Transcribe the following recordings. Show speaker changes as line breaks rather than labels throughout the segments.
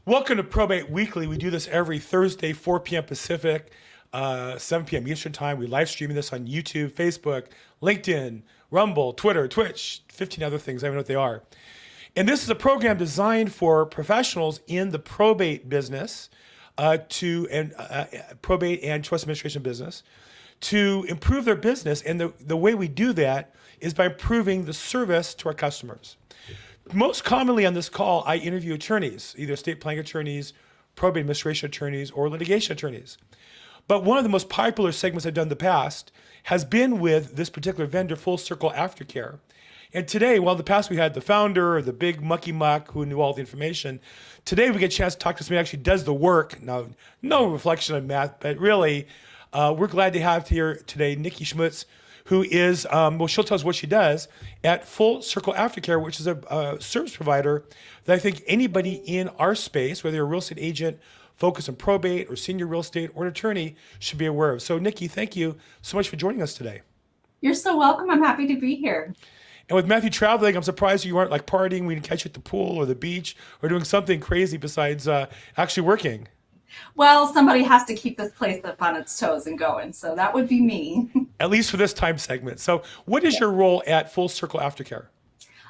Welcome to Probate Weekly. We do this every Thursday, 4 p.m. Pacific, 7 p.m. Eastern Time. We live streaming this on YouTube, Facebook, LinkedIn, Rumble, Twitter, Twitch, 15 other things. I don't know what they are. And this is a program designed for professionals in the probate business, probate and trust administration business, to improve their business. And the way we do that is by improving the service to our customers. Most commonly on this call, I interview attorneys, either estate planning attorneys, probate administration attorneys, or litigation attorneys. But one of the most popular segments I've done in the past has been with this particular vendor, Full-Circle Aftercare. And today, while in the past we had the founder, or the big mucky muck who knew all the information, today we get a chance to talk to somebody who actually does the work. Now, no reflection on Matt, but really, we're glad to have here today Nikki Schmutz, who is, she'll tell us what she does at Full-Circle Aftercare, which is a service provider that I think anybody in our space, whether you're a real estate agent, focused on probate or senior real estate or an attorney, should be aware of. So Nikki, thank you so much for joining us today.
You're so welcome. I'm happy to be here.
And with Matthew traveling, I'm surprised you aren't like partying. We didn't catch you at the pool or the beach or doing something crazy besides actually working.
Well, somebody has to keep this place up on its toes and going, so that would be me.
At least for this time segment. So what is your role at Full-Circle Aftercare?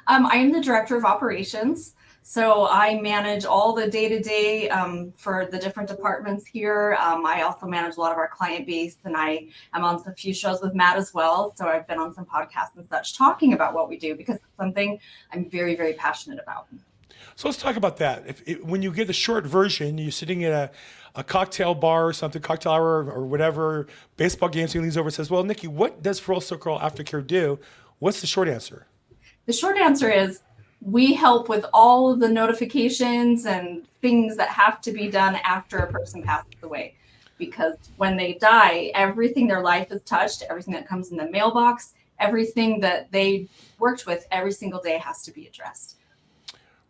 I am the director of operations, so I manage all the day-to-day for the different departments here. I also manage a lot of our client base, and I am on a few shows with Matt as well, so I've been on some podcasts and such talking about what we do because it's something I'm very, very passionate about.
So let's talk about that. When you get the short version, you're sitting at a cocktail bar or something, cocktail hour or whatever, baseball game, so he leans over and says, well, Nikki, what does Full-Circle Aftercare do? What's the short answer?
The short answer is we help with all of the notifications and things that have to be done after a person passes away. Because when they die, everything their life has touched, everything that comes in the mailbox, everything that they worked with every single day has to be addressed.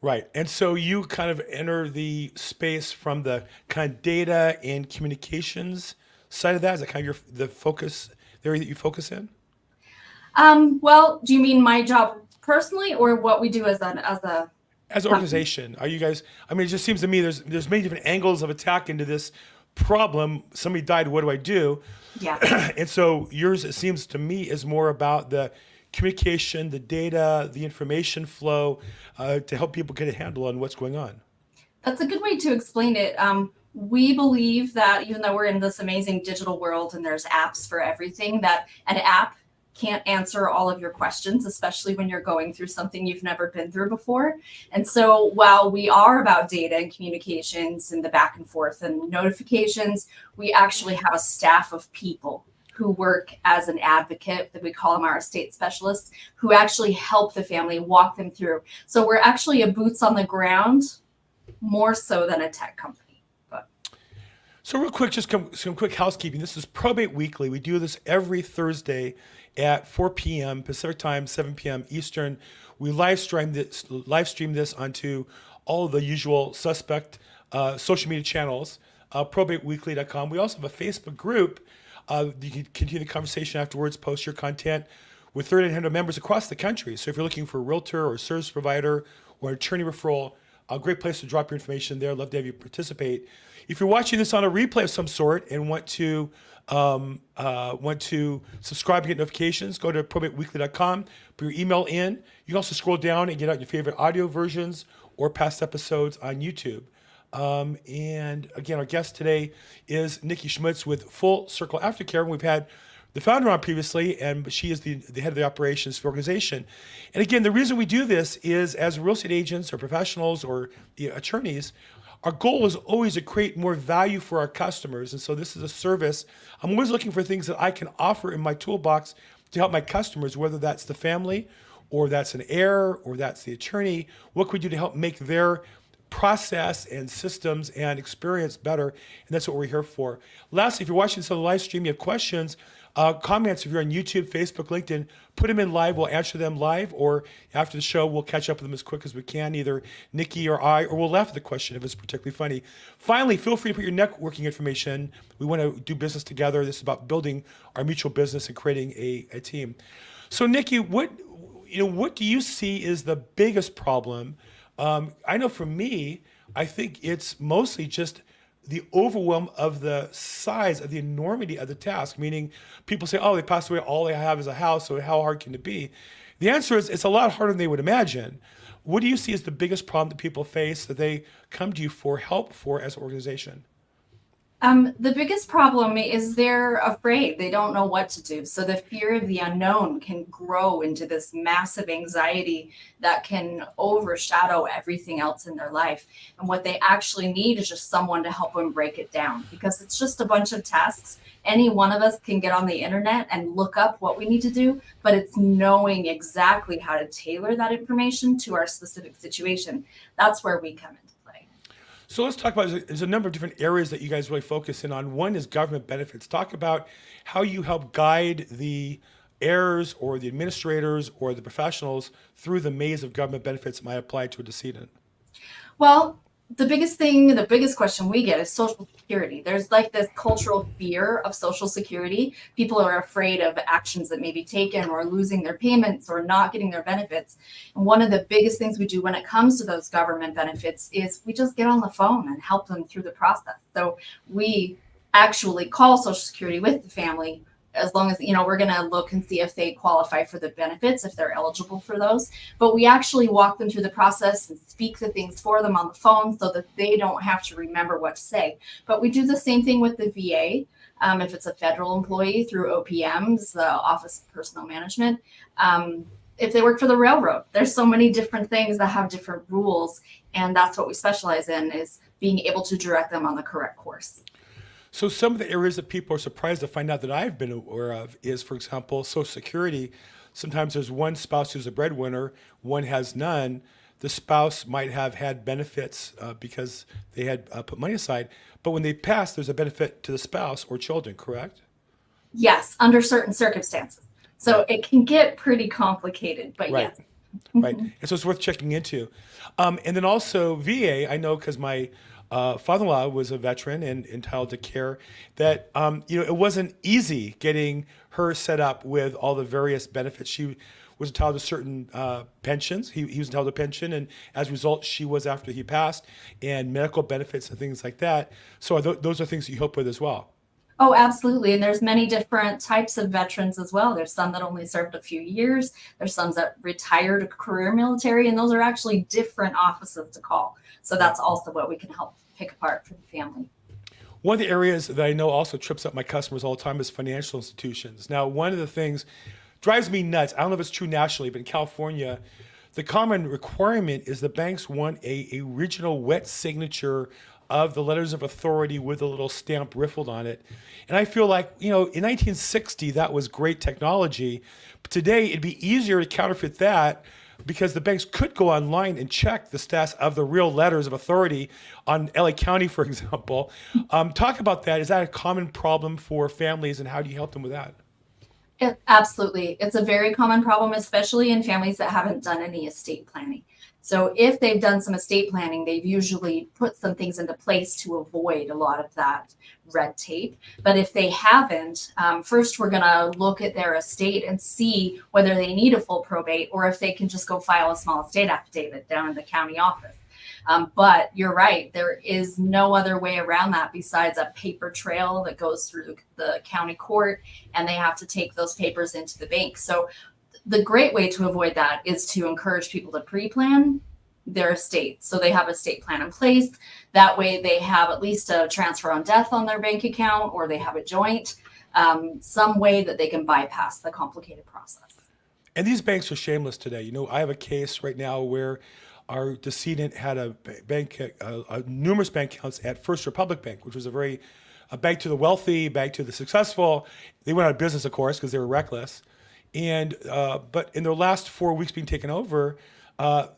Right. And so you kind of enter the space from the kind of data and communications side of that. Is that kind of the focus, the area that you focus in?
Well, do you mean my job personally or what we do as an
organization? Are you guys, I mean, it just seems to me there's many different angles of attack into this problem. Somebody died, what do I do?
Yeah.
And so yours, it seems to me, is more about the communication, the data, the information flow to help people get a handle on what's going on.
That's a good way to explain it. We believe that even though we're in this amazing digital world and there's apps for everything, that an app can't answer all of your questions, especially when you're going through something you've never been through before. And so while we are about data and communications and the back and forth and notifications, we actually have a staff of people who work as an advocate, that we call them our estate specialists, who actually help the family walk them through. So we're actually a boots on the ground more so than a tech company.
So real quick, just some quick housekeeping. This is Probate Weekly. We do this every Thursday at 4 p.m. Pacific Time, 7 p.m. Eastern. We live stream this onto all of the usual suspect social media channels, probateweekly.com. We also have a Facebook group. You can continue the conversation afterwards, post your content with 1,300 members across the country. So if you're looking for a realtor or a service provider or an attorney referral, a great place to drop your information there. Love to have you participate. If you're watching this on a replay of some sort and want to subscribe and get notifications, go to probateweekly.com, put your email in. You can also scroll down and get out your favorite audio versions or past episodes on YouTube. And again, our guest today is Nikki Schmutz with Full-Circle Aftercare. And we've had the founder on previously, and she is the head of the operations for the organization. And again, the reason we do this is as real estate agents or professionals or attorneys, our goal is always to create more value for our customers. And so this is a service. I'm always looking for things that I can offer in my toolbox to help my customers, whether that's the family or that's an heir or that's the attorney. What can we do to help make their process and systems and experience better? And that's what we're here for. Lastly, if you're watching this on the live stream, you have questions, comments, if you're on YouTube, Facebook, LinkedIn, put them in live. We'll answer them live, or after the show, we'll catch up with them as quick as we can, either Nikki or I, or we'll laugh at the question if it's particularly funny. Finally, feel free to put your networking information. We want to do business together. This is about building our mutual business and creating a team. So Nikki, what do you see is the biggest problem I know for me, I think it's mostly just the overwhelm of the size of the enormity of the task. Meaning, people say, "Oh, they passed away. All they have is a house. So how hard can it be?" The answer is, it's a lot harder than they would imagine. What do you see as the biggest problem that people face that they come to you for help for as an organization?
The biggest problem is they're afraid. They don't know what to do. So the fear of the unknown can grow into this massive anxiety that can overshadow everything else in their life. And what they actually need is just someone to help them break it down, because it's just a bunch of tasks. Any one of us can get on the internet and look up what we need to do, but it's knowing exactly how to tailor that information to our specific situation. That's where we come into play.
So let's talk about, there's a number of different areas that you guys really focus in on. One is government benefits. Talk about how you help guide the heirs or the administrators or the professionals through the maze of government benefits that might apply to a decedent.
Well, the biggest question we get is social security. There's like this cultural fear of social security. People are afraid of actions that may be taken, or losing their payments, or not getting their benefits. And one of the biggest things we do when it comes to those government benefits is we just get on the phone and help them through the process. So we actually call Social Security with the family, as long as, we're going to look and see if they qualify for the benefits, if they're eligible for those. But we actually walk them through the process and speak the things for them on the phone so that they don't have to remember what to say. But we do the same thing with the VA. If it's a federal employee, through OPMs, the Office of Personnel Management. If they work for the railroad, there's so many different things that have different rules. And that's what we specialize in, is being able to direct them on the correct course.
So some of the areas that people are surprised to find out that I've been aware of is, for example, Social Security. Sometimes there's one spouse who's a breadwinner, one has none. The spouse might have had benefits because they had put money aside, but when they pass, there's a benefit to the spouse or children, correct?
Yes, under certain circumstances. So
Right.
it can get pretty complicated, but
Right.
yes.
Right. And so it's worth checking into. And then also VA, I know because my father-in-law was a veteran and entitled to care, that it wasn't easy getting her set up with all the various benefits. She was entitled to certain pensions. He was entitled to a pension, and as a result, she was after he passed, and medical benefits and things like that. So those are things that you help with as well.
Oh, absolutely. And there's many different types of veterans as well. There's some that only served a few years. There's some that retired career military, and those are actually different offices to call. So that's also what we can help pick apart for the family.
One of the areas that I know also trips up my customers all the time is financial institutions. Now, one of the things drives me nuts, I don't know if it's true nationally, but in California, the common requirement is the banks want a original wet signature of the letters of authority with a little stamp riffled on it. And I feel like, in 1960, that was great technology. But today, it'd be easier to counterfeit that because the banks could go online and check the status of the real letters of authority on LA County, for example. Talk about that. Is that a common problem for families, and how do you help them with that?
Absolutely. It's a very common problem, especially in families that haven't done any estate planning. So if they've done some estate planning, they've usually put some things into place to avoid a lot of that red tape. But if they haven't, first we're going to look at their estate and see whether they need a full probate, or if they can just go file a small estate affidavit down in the county office. But you're right, there is no other way around that besides a paper trail that goes through the county court, and they have to take those papers into the bank. So the great way to avoid that is to encourage people to pre-plan their estate. So they have a estate plan in place. That way they have at least a transfer on death on their bank account, or they have a joint, some way that they can bypass the complicated process.
And these banks are shameless today. I have a case right now where our decedent had numerous bank accounts at First Republic Bank, which was a bank to the wealthy, bank to the successful. They went out of business, of course, because they were reckless. And but in their last 4 weeks being taken over,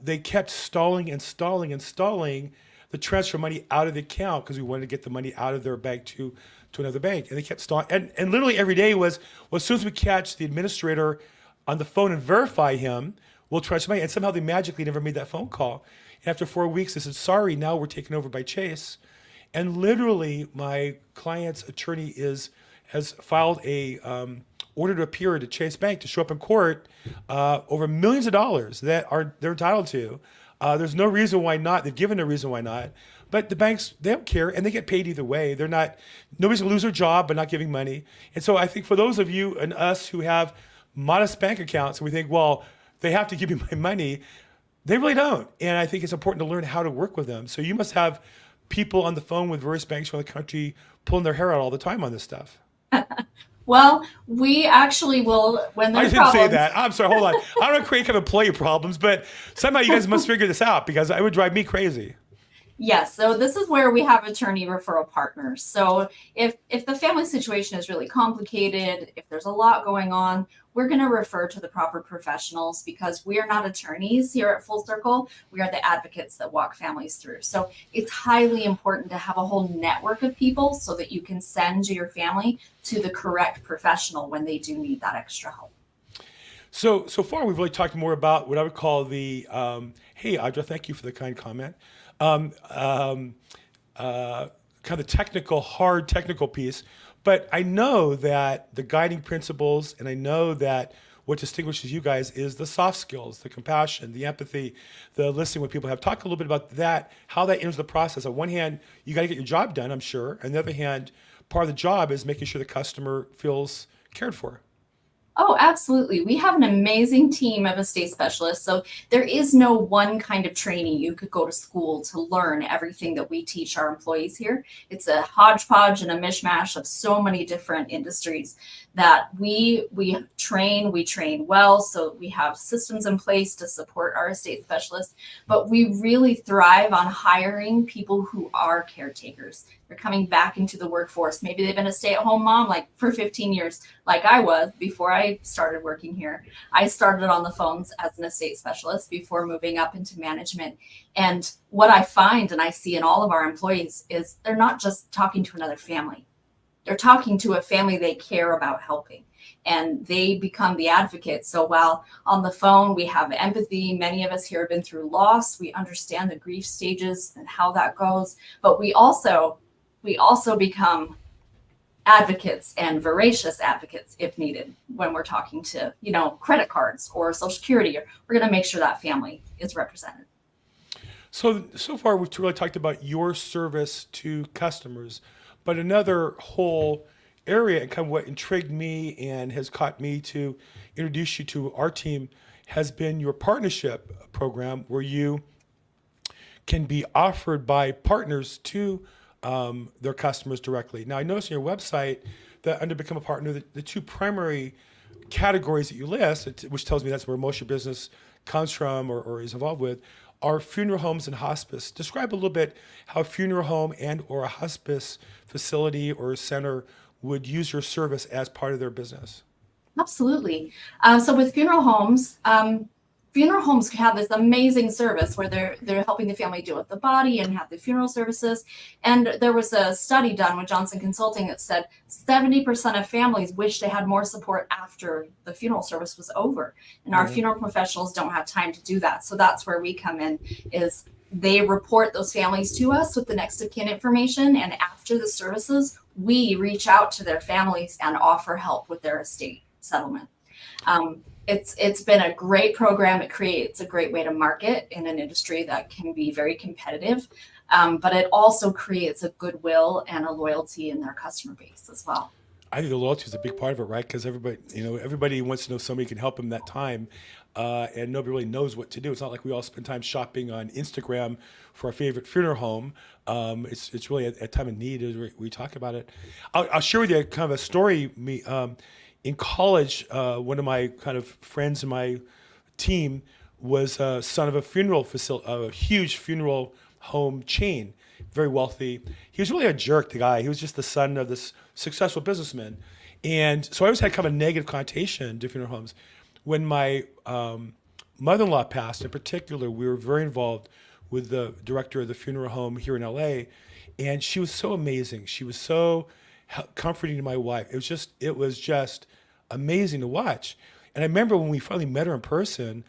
they kept stalling the transfer money out of the account because we wanted to get the money out of their bank to another bank. And they kept stalling. And literally every day was, well, as soon as we catch the administrator on the phone and verify him, we'll transfer money. And somehow they magically never made that phone call. And after 4 weeks, they said, sorry, now we're taken over by Chase. And literally my client's attorney has filed a order to appear at Chase Bank to show up in court over millions of dollars that they're entitled to There's no reason why not. They've given a reason why not. But the banks, they don't care, and they get paid either way. They're not, nobody's gonna lose their job by not giving money. And so I think for those of you and us who have modest bank accounts, and we think, well, they have to give me my money, they really don't. And I think it's important to learn how to work with them. So you must have people on the phone with various banks around the country pulling their hair out all the time on this stuff.
Well, we actually will when
I
there's
didn't say
problems.
that. I'm sorry. Hold on. I don't want to create kind of employee problems, but somehow you guys must figure this out because it would drive me crazy.
Yes, so this is where we have attorney referral partners. So if the family situation is really complicated, if there's a lot going on, we're going to refer to the proper professionals because we are not attorneys here at Full Circle. We are the advocates that walk families through. So it's highly important to have a whole network of people so that you can send your family to the correct professional when they do need that extra help.
So far we've really talked more about what I would call the hey Audra, thank you for the kind comment. Um, um, Kind of technical, hard technical piece. But I know that the guiding principles, and I know that what distinguishes you guys is the soft skills, the compassion, the empathy, the listening when people have. Talk a little bit about that, how that enters the process. On one hand, you got to get your job done, I'm sure. On the other hand, part of the job is making sure the customer feels cared for.
Oh, absolutely. We have an amazing team of estate specialists. So there is no one kind of training you could go to school to learn everything that we teach our employees here. It's a hodgepodge and a mishmash of so many different industries that we train well. So we have systems in place to support our estate specialists, but we really thrive on hiring people who are caretakers. They're coming back into the workforce. Maybe they've been a stay-at-home mom like for 15 years, like I was before I started working here. I started on the phones as an estate specialist before moving up into management. And what I find and I see in all of our employees is they're not just talking to another family. They're talking to a family they care about helping, and they become the advocate. So while on the phone we have empathy, many of us here have been through loss. We understand the grief stages and how that goes, but we also become advocates and voracious advocates if needed when we're talking to, credit cards or Social Security. We're going to make sure that family is represented.
So far we've really talked about your service to customers, but another whole area and kind of what intrigued me and has caught me to introduce you to our team has been your partnership program where you can be offered by partners to their customers directly. Now, I noticed on your website that under Become a Partner, the two primary categories that you list, which tells me that's where most of your business comes from or is involved with, are funeral homes and hospice. Describe a little bit how a funeral home and or a hospice facility or center would use your service as part of their business.
Absolutely. So with funeral homes have this amazing service where they're helping the family deal with the body and have the funeral services. And there was a study done with Johnson Consulting that said 70% of families wish they had more support after the funeral service was over. And our funeral professionals don't have time to do that. So that's where we come in, is they report those families to us with the next of kin information. And after the services, we reach out to their families and offer help with their estate settlement. It's been a great program. It creates a great way to market in an industry that can be very competitive, but it also creates a goodwill and a loyalty in their customer base as well.
I think the loyalty is a big part of it, right? Because everybody wants to know somebody can help them that time, and nobody really knows what to do. It's not like we all spend time shopping on Instagram for our favorite funeral home. It's really a time of need as we talk about it. I'll share with you kind of a story. In college, one of my kind of friends in my team was a son of a funeral facility, a huge funeral home chain, very wealthy. He was really a jerk, the guy. He was just the son of this successful businessman. And so I always had kind of a negative connotation to funeral homes. When my mother-in-law passed, in particular, we were very involved with the director of the funeral home here in LA. And she was so amazing. She was so comforting to my wife. It was just amazing to watch. And I remember when we finally met her in person,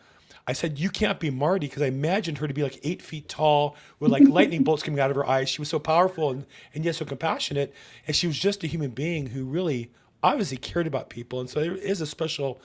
I said, "You can't be Marty," because I imagined her to be like 8 feet tall with like lightning bolts coming out of her eyes. She was so powerful and yet so compassionate. And she was just a human being who really obviously cared about people. And so there is a special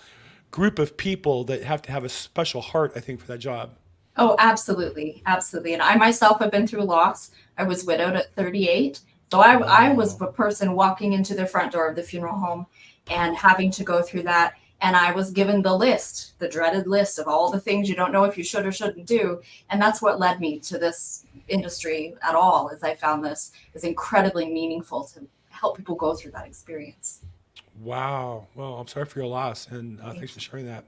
group of people that have to have a special heart, I think, for that job.
Oh, absolutely. Absolutely. And I myself have been through loss. I was widowed at 38. So I was
Wow.
the person walking into the front door of the funeral home and having to go through that. And I was given the list, the dreaded list of all the things you don't know if you should or shouldn't do. And that's what led me to this industry at all, is I found this is incredibly meaningful to help people go through that experience.
Wow. Well, I'm sorry for your loss, and thanks
Thank
for
you.
sharing that.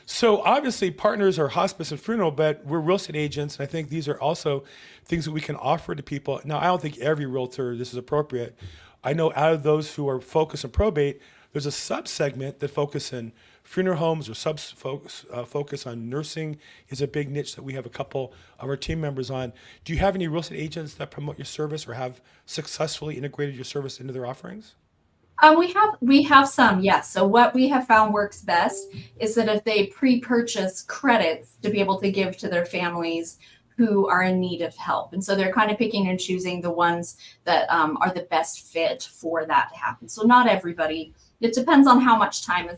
So obviously, partners are hospice and funeral, but we're real estate agents, and I think these are also things that we can offer to people. Now, I don't think every realtor this is appropriate. I know out of those who are focused on probate, there's a sub-segment that focus in funeral homes or focus on nursing is a big niche that we have a couple of our team members on. Do you have any real estate agents that promote your service or have successfully integrated your service into their offerings?
We have some, yes. So what we have found works best is that if they pre-purchase credits to be able to give to their families who are in need of help, and so they're kind of picking and choosing the ones that are the best fit for that to happen. So not everybody. It depends on how much time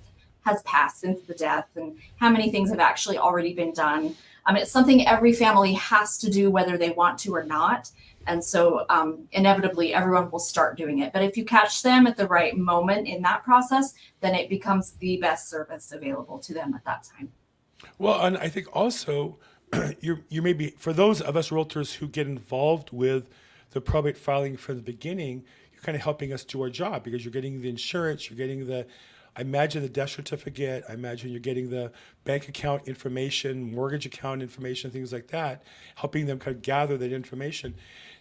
has passed since the death and how many things have actually already been done. It's something every family has to do whether they want to or not. And so inevitably, everyone will start doing it. But if you catch them at the right moment in that process, then it becomes the best service available to them at that time.
Well, and I think also you may be for those of us realtors who get involved with the probate filing from the beginning, you're kind of helping us do our job because you're getting the insurance, you're getting the, I imagine the death certificate, I imagine you're getting the bank account information, mortgage account information, things like that, helping them kind of gather that information.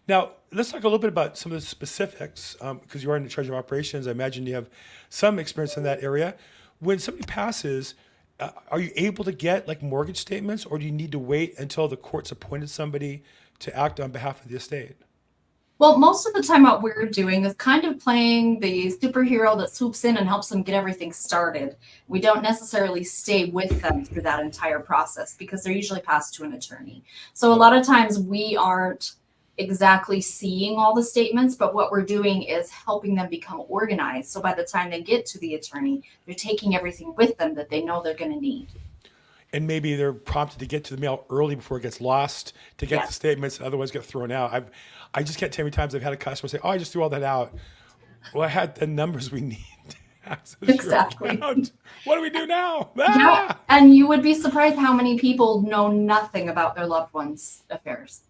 Now, let's talk a little bit about some of the specifics because you are in charge of operations. I imagine you have some experience in that area. When somebody passes, are you able to get like mortgage statements, or do you need to wait until the court's appointed somebody to act on behalf of the estate?
Well, most of the time, what we're doing is kind of playing the superhero that swoops in and helps them get everything started. We don't necessarily stay with them through that entire process because they're usually passed to an attorney. So a lot of times we aren't exactly seeing all the statements, but what we're doing is helping them become organized. So by the time they get to the attorney, they're taking everything with them that they know they're going to need.
And maybe they're prompted to get to the mail early before it gets lost to get the
Yes,
statements, otherwise get thrown out. I just can't tell you how many times I've had a customer say, "Oh, I just threw all that out." Well, I had the numbers we need to access your
exactly.
account. What do we do now?
Yeah.
Ah!
And you would be surprised how many people know nothing about their loved ones' affairs.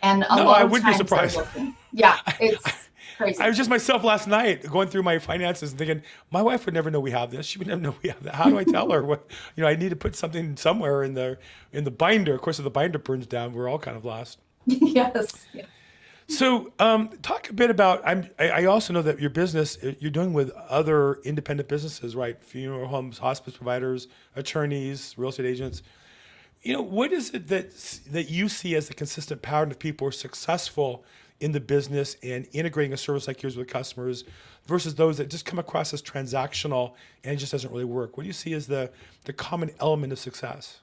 And a
No,
lot
I
of
would be
times they're
surprised.
looking. Yeah,
I,
it's
I
crazy.
was just myself last night going through my finances and thinking, my wife would never know we have this. She would never know we have that. How do I tell her what, I need to put something somewhere in the binder. Of course, if the binder burns down, we're all kind of lost.
Yes. Yeah.
So, talk a bit about. I also know that your business you're doing with other independent businesses, right? Funeral homes, hospice providers, attorneys, real estate agents. What is it that you see as the consistent pattern of people who are successful in the business and integrating a service like yours with customers versus those that just come across as transactional and it just doesn't really work? What do you see as the common element of success?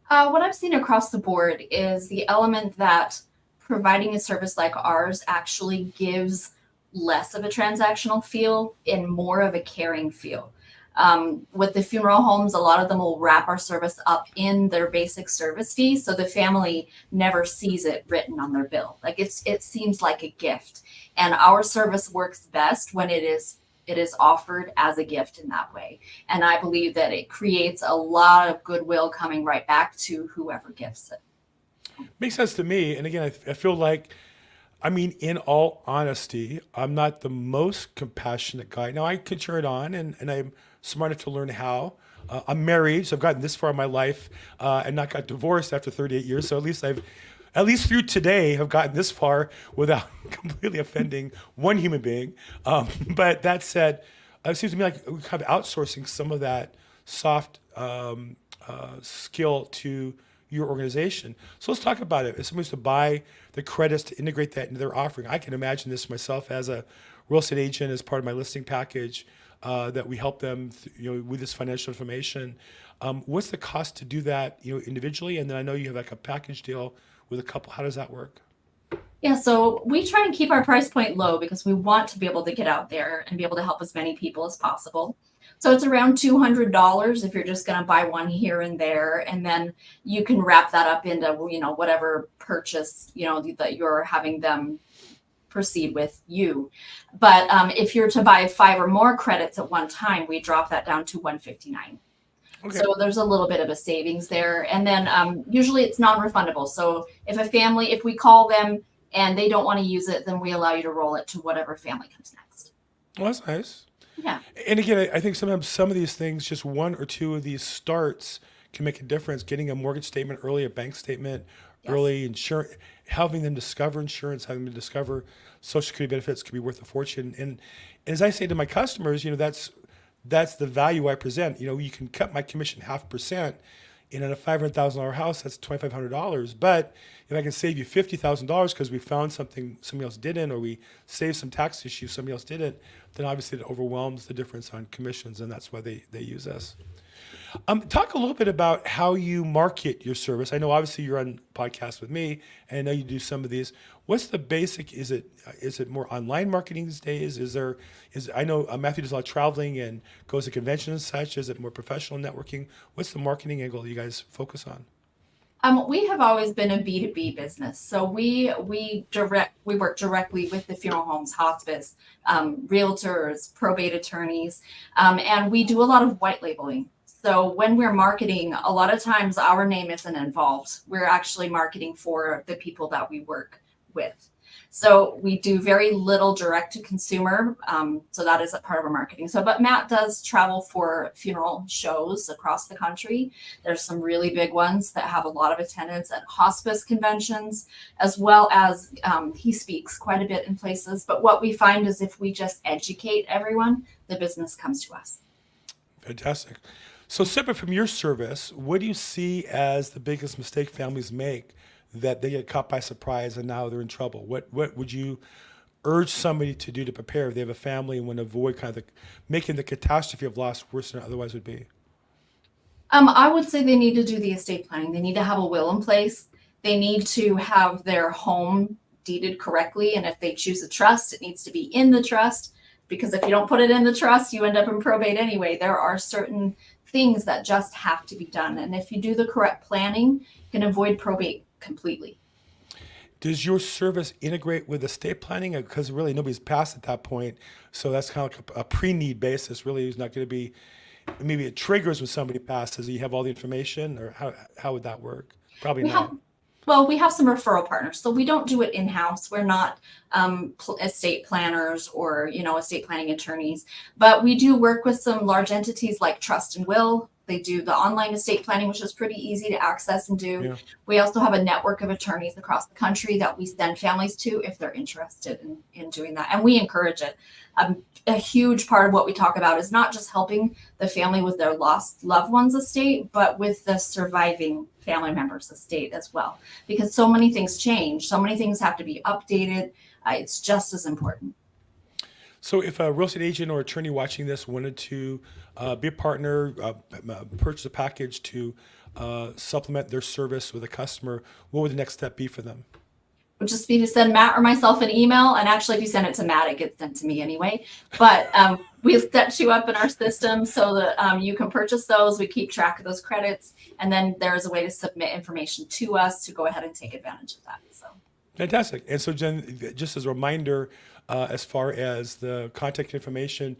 What I've seen across the board is the element that providing a service like ours actually gives less of a transactional feel and more of a caring feel. With the funeral homes, a lot of them will wrap our service up in their basic service fee, so the family never sees it written on their bill. Like it seems like a gift, and our service works best when it is offered as a gift in that way. And I believe that it creates a lot of goodwill coming right back to whoever gifts it.
Makes sense to me. And again, I feel like, I mean, in all honesty, I'm not the most compassionate guy. Now, I can turn it on and I'm smart enough to learn how. I'm married, so I've gotten this far in my life and not got divorced after 38 years. So at least through today, have gotten this far without completely offending one human being. But that said, it seems to me like we're kind of outsourcing some of that soft skill to your organization. So let's talk about it. If somebody's to buy the credits to integrate that into their offering, I can imagine this myself as a real estate agent as part of my listing package that we help them, with this financial information. What's the cost to do that, individually? And then I know you have like a package deal with a couple. How does that work?
Yeah, so we try and keep our price point low because we want to be able to get out there and be able to help as many people as possible. So it's around $200 if you're just going to buy one here and there, and then you can wrap that up into whatever purchase that you're having them proceed with you. But if you're to buy 5 or more credits at one time, we drop that down to $159.
Okay.
So there's a little bit of a savings there. And then usually it's non-refundable. So if we call them and they don't want to use it, then we allow you to roll it to whatever family comes next.
Well, that's nice.
Yeah.
And again, I think sometimes some of these things, just one or two of these starts can make a difference. Getting a mortgage statement early, a bank statement
Yes.
early, insurance, having them discover insurance, having them discover Social Security benefits could be worth a fortune. And as I say to my customers, that's the value I present. You can cut my commission 0.5%. And in a $500,000 house, that's $2,500. But if I can save you $50,000 because we found something somebody else didn't, or we saved some tax issues somebody else didn't, then obviously it overwhelms the difference on commissions, and that's why they use us. Talk a little bit about how you market your service. I know obviously you're on podcasts with me, and I know you do some of these. What's the basic? Is it more online marketing these days? I know Matthew does a lot of traveling and goes to conventions and such. Is it more professional networking? What's the marketing angle you guys focus on?
We have always been a B2B business. So we work directly with the funeral homes, hospice, realtors, probate attorneys, and we do a lot of white labeling. So when we're marketing, a lot of times our name isn't involved. We're actually marketing for the people that we work with. So we do very little direct to consumer. So that is a part of our marketing. But Matt does travel for funeral shows across the country. There's some really big ones that have a lot of attendance at hospice conventions, as well as he speaks quite a bit in places. But what we find is if we just educate everyone, the business comes to us.
Fantastic. So separate from your service, what do you see as the biggest mistake families make that they get caught by surprise and now they're in trouble? What would you urge somebody to do to prepare if they have a family and want to avoid kind of making the catastrophe of loss worse than it otherwise would be?
I would say they need to do the estate planning. They need to have a will in place. They need to have their home deeded correctly. And if they choose a trust, it needs to be in the trust, because if you don't put it in the trust, you end up in probate anyway. There are certain things that just have to be done. And if you do the correct planning, you can avoid probate completely.
Does your service integrate with estate planning? Because really nobody's passed at that point. So that's kind of like a pre-need basis. Really, it's not going to be, maybe it triggers when somebody passes. You have all the information, or how would that work? Probably not.
We have some referral partners. So we don't do it in-house. We're not estate planners or, estate planning attorneys, but we do work with some large entities like Trust and Will. They do the online estate planning, which is pretty easy to access and do.
Yeah.
We also have a network of attorneys across the country that we send families to if they're interested in doing that. And we encourage it. A huge part of what we talk about is not just helping the family with their lost loved one's estate, but with the surviving family member's estate as well. Because so many things change. So many things have to be updated. It's just as important.
So if a real estate agent or attorney watching this wanted to be a partner, purchase a package to supplement their service with a customer, what would the next step be for them?
Would just be to send Matt or myself an email. And actually, if you send it to Matt, it gets sent to me anyway. But we'll set you up in our system so that you can purchase those. We keep track of those credits. And then there's a way to submit information to us to go ahead and take advantage of that. So
Fantastic. And so, Jen, just as a reminder, as far as the contact information,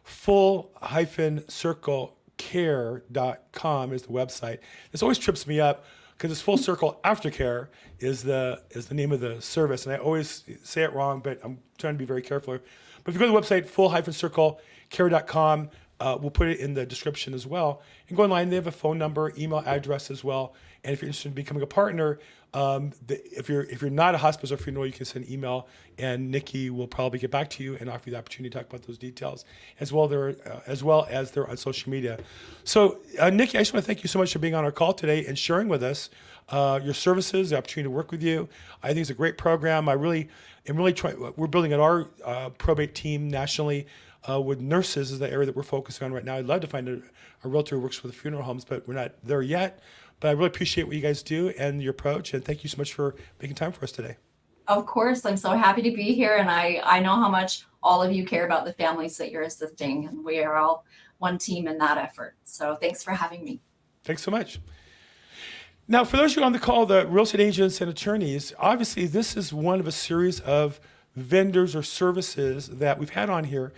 full-circlecare.com is the website. This always trips me up because it's Full-Circle Aftercare is the name of the service, and I always say it wrong, but I'm trying to be very careful. But if you go to the website, full-circlecare.com, we'll put it in the description as well. And go online, they have a phone number, email address as well. And if you're interested in becoming a partner, if you're not a hospice or funeral, you can send an email, and Nikki will probably get back to you and offer you the opportunity to talk about those details, as well as they're on social media. So, Nikki, I just want to thank you so much for being on our call today and sharing with us your services, the opportunity to work with you. I think it's a great program. I really am trying. We're building out our probate team nationally. With nurses is the area that we're focusing on right now. I'd love to find a realtor who works for the funeral homes, but we're not there yet. But I really appreciate what you guys do and your approach, and thank you so much for making time for us today.
of course, I'm so happy to be here. And I know how much all of you care about the families that you're assisting. And one team in that effort. So thanks for having me.
Thanks so much. Now, for those of you on the call, the real estate agents and attorneys, obviously this is one of a series of vendors or services that we've had on here.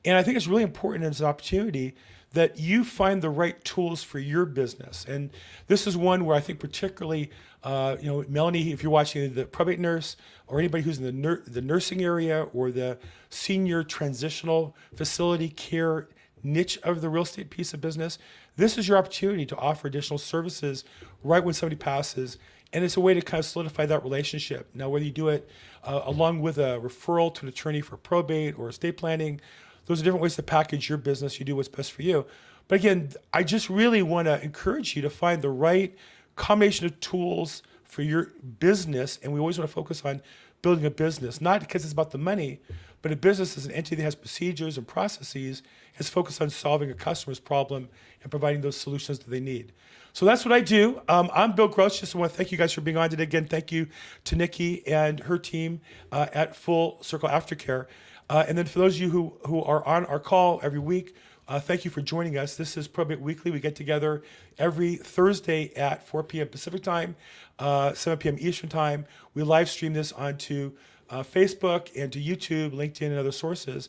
And I think it's really important as an opportunity that you find the right tools for your business. And this is one where I think particularly, Melanie, if you're watching, the probate nurse or anybody who's in the nursing area or the senior transitional facility care niche of the real estate piece of business, this is your opportunity to offer additional services right when somebody passes. And it's a way to kind of solidify that relationship. Now, whether you do it along with a referral to an attorney for probate or estate planning, those are different ways to package your business. You do what's best for you. But again, I just really want to encourage you to find the right combination of tools for your business. And we always want to focus on building a business, not because it's about the money, but a business is an entity that has procedures and processes, is focused on solving a customer's problem and providing those solutions that they need. So that's what I do. I'm Bill Gross. Just want to thank you guys for being on today. Again, thank you to Nikki and her team at Full-Circle Aftercare. And then for those of you who are on our call every week, thank you for joining us. This is Probate Weekly. We get together every Thursday at 4 p.m. Pacific time, 7 p.m. Eastern time. We live stream this onto Facebook and to YouTube, LinkedIn, and other sources.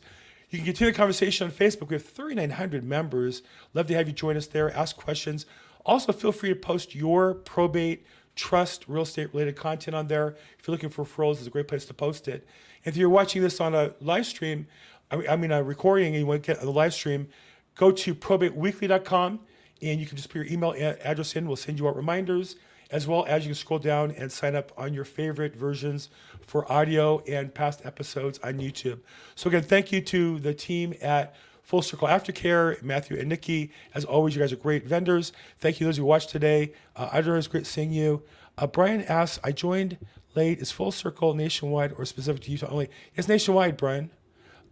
You can continue the conversation on Facebook. We have 3,900 members. Love to have you join us there, ask questions. Also, feel free to post your probate, trust, real estate related content on there. If you're looking for referrals, it's a great place to post it. If you're watching this on a live stream, a recording, and you want to get the live stream, go to probateweekly.com and you can just put your email address in. We'll send you out reminders, as well as you can scroll down and sign up on your favorite versions for audio and past episodes on YouTube. So again, thank you to the team at Full-Circle Aftercare, Matthew and Nikki. As always, you guys are great vendors. Thank you those who watched today. Idra, it's great seeing you. Brian asks, I joined late. Is Full-Circle nationwide or specific to Utah only? It's nationwide, Brian.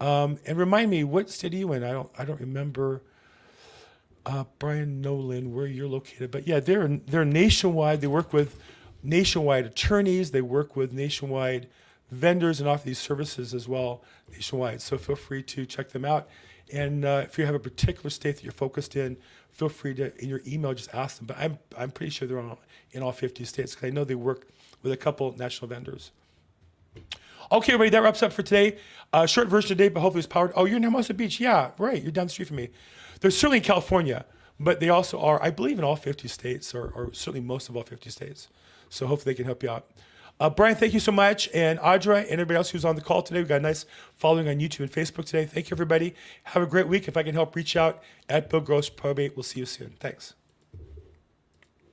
And remind me, what state are you in? I don't remember, Brian Nolan, where you're located. But yeah, they're nationwide. They work with nationwide attorneys. They work with nationwide vendors and offer these services as well nationwide. So feel free to check them out. And if you have a particular state that you're focused in, feel free to, in your email, just ask them. But I'm pretty sure they're in all 50 states because I know they work with a couple national vendors. Okay, everybody, that wraps up for today. Short version today, but hopefully it's powered. Oh, you're in Hermosa Beach. Yeah, right. You're down the street from me. They're certainly in California, but they also are, I believe, in all 50 states, or certainly most of all 50 states. So hopefully they can help you out. Brian, thank you so much. And Audra and everybody else who's on the call today. We've got a nice following on YouTube and Facebook today. Thank you, everybody. Have a great week. If I can help, reach out at Bill Gross Probate. We'll see you soon. Thanks.